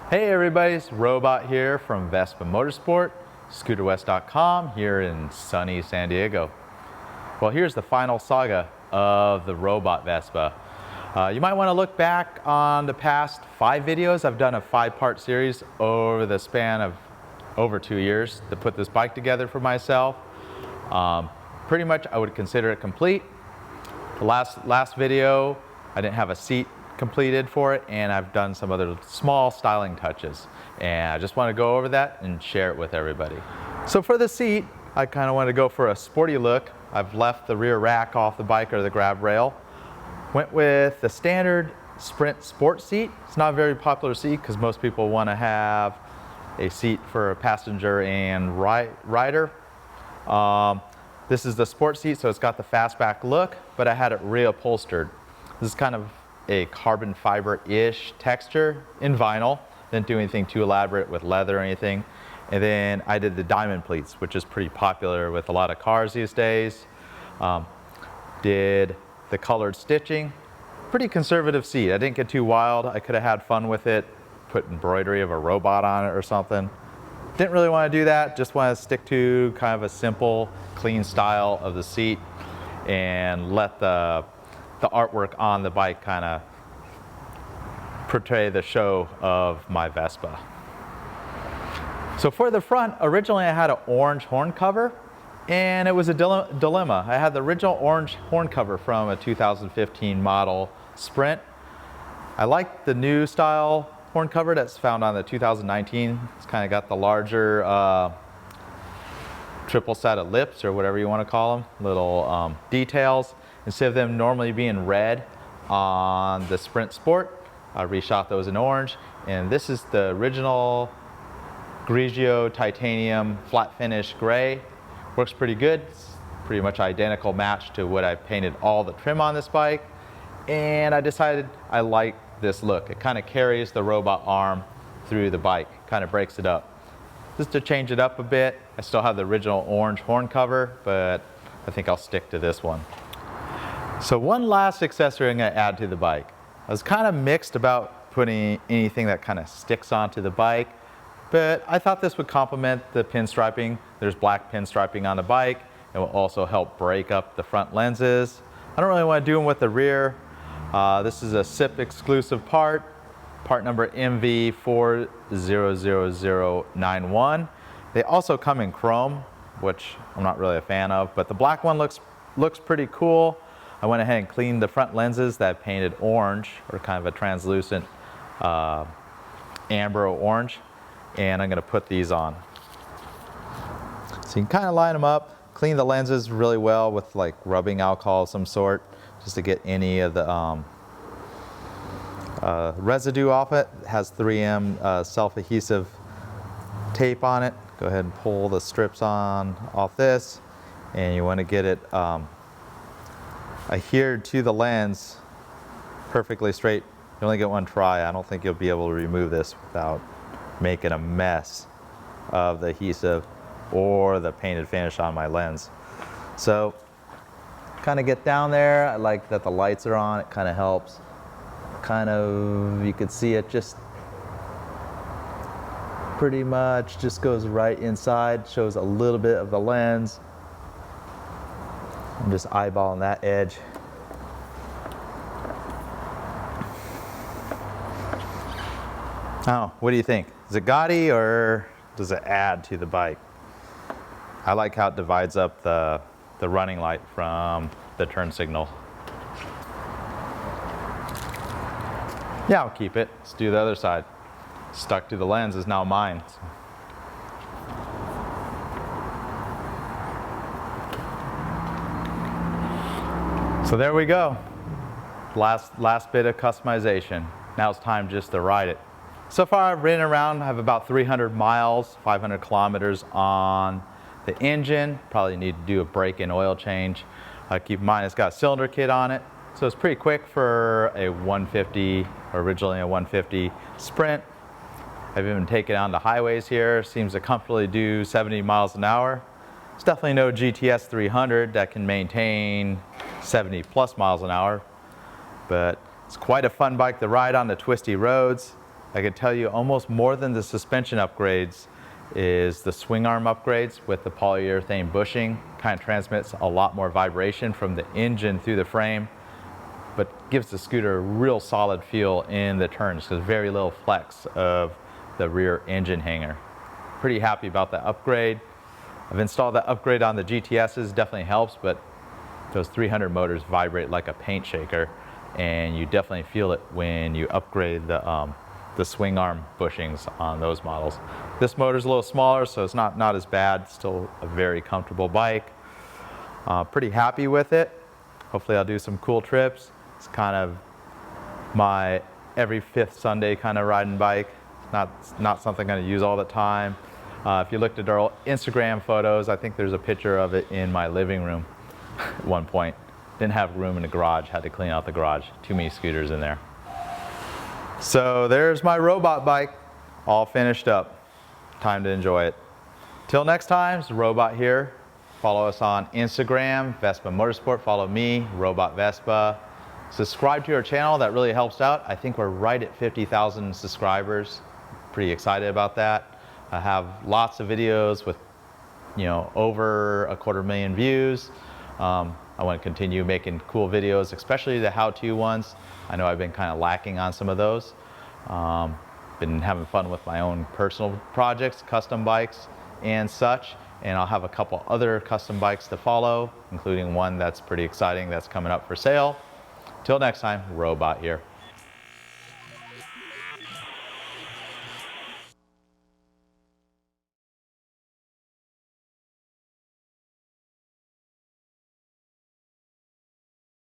Hey everybody, it's Robot here from Vespa Motorsport, scooterwest.com here in sunny San Diego. Well, here's the final saga of the Robot Vespa. You might want to look back on the past 5 videos. I've done a 5-part series over the span of over 2 years to put this bike together for myself. Pretty much I would consider it complete. The last video, I didn't have a seat completed for it, and I've done some other small styling touches, and I just want to go over that and share it with everybody. So for the seat, I kind of want to go for a sporty look. I've left the rear rack off the bike or the grab rail. Went with the standard Sprint Sport seat. It's not a very popular seat because most people want to have a seat for a passenger and rider. This is the sport seat, so it's got the fastback look, but I had it reupholstered. This is kind of a carbon fiber-ish texture in vinyl. Didn't do anything too elaborate with leather or anything. And then I did the diamond pleats, which is pretty popular with a lot of cars these days. Did the colored stitching. Pretty conservative seat. I didn't get too wild. I could have had fun with it, put embroidery of a robot on it or something. Didn't really want to do that. Just want to stick to kind of a simple, clean style of the seat and let the artwork on the bike kind of portray the show of my Vespa. So for the front, originally I had an orange horn cover, and it was a dilemma. I had the original orange horn cover from a 2015 model Sprint. I like the new style horn cover that's found on the 2019. It's kind of got the larger triple set of lips, or whatever you want to call them, little details. Instead of them normally being red on the Sprint Sport, I reshot those in orange. And this is the original Grigio titanium flat finish gray. Works pretty good. It's pretty much identical match to what I painted all the trim on this bike. And I decided I like this look. It kind of carries the robot arm through the bike, kind of breaks it up. Just to change it up a bit, I still have the original orange horn cover, but I think I'll stick to this one. So one last accessory I'm going to add to the bike. I was kind of mixed about putting anything that kind of sticks onto the bike, but I thought this would complement the pinstriping. There's black pinstriping on the bike. It will also help break up the front lenses. I don't really want to do them with the rear. This is a SIP exclusive part number MV400091. They also come in chrome, which I'm not really a fan of, but the black one looks pretty cool. I went ahead and cleaned the front lenses that I painted orange, or kind of a translucent amber orange, and I'm going to put these on. So you can kind of line them up, clean the lenses really well with like rubbing alcohol of some sort, just to get any of the residue off it. It has 3M self-adhesive tape on it. Go ahead and pull the strips off this, and you want to get it adhered to the lens perfectly straight. You only get one try. I don't think you'll be able to remove this without making a mess of the adhesive or the painted finish on my lens. So kind of get down there. I like that the lights are on. It kind of helps. Kind of, you could see it just pretty much just goes right inside, shows a little bit of the lens. I'm just eyeballing that edge. Oh, what do you think? Is it gaudy or does it add to the bike? I like how it divides up the running light from the turn signal. Yeah, I'll keep it. Let's do the other side. Stuck to the lens is now mine. So there we go. Last bit of customization. Now it's time just to ride it. So far I've ridden around, I have about 300 miles, 500 kilometers on the engine. Probably need to do a brake and oil change. Keep in mind it's got a cylinder kit on it, so it's pretty quick for a 150, originally a 150 Sprint. I've even taken it on the highways here. Seems to comfortably do 70 miles an hour. It's definitely no GTS 300 that can maintain 70 plus miles an hour, but it's quite a fun bike to ride on the twisty roads. I could tell you almost more than the suspension upgrades is the swing arm upgrades with the polyurethane bushing. Kind of transmits a lot more vibration from the engine through the frame, but gives the scooter a real solid feel in the turns because very little flex of the rear engine hanger. Pretty happy about the upgrade. I've installed that upgrade on the GTSs, definitely helps, but those 300 motors vibrate like a paint shaker, and you definitely feel it when you upgrade the swing arm bushings on those models. This motor's a little smaller, so it's not as bad. Still a very comfortable bike. Pretty happy with it. Hopefully I'll do some cool trips. It's kind of my every fifth Sunday kind of riding bike. Not something I'm gonna use all the time. If you looked at our Instagram photos, I think there's a picture of it in my living room at one point. Didn't have room in the garage, had to clean out the garage. Too many scooters in there. So there's my robot bike, all finished up. Time to enjoy it. Till next time, it's Robot here. Follow us on Instagram, Vespa Motorsport. Follow me, Robot Vespa. Subscribe to our channel, that really helps out. I think we're right at 50,000 subscribers. Pretty excited about that. I have lots of videos with, over 250,000 views. I want to continue making cool videos, especially the how-to ones. I know I've been kind of lacking on some of those. Been having fun with my own personal projects, custom bikes and such. And I'll have a couple other custom bikes to follow, including one that's pretty exciting that's coming up for sale. Till next time, Robot here.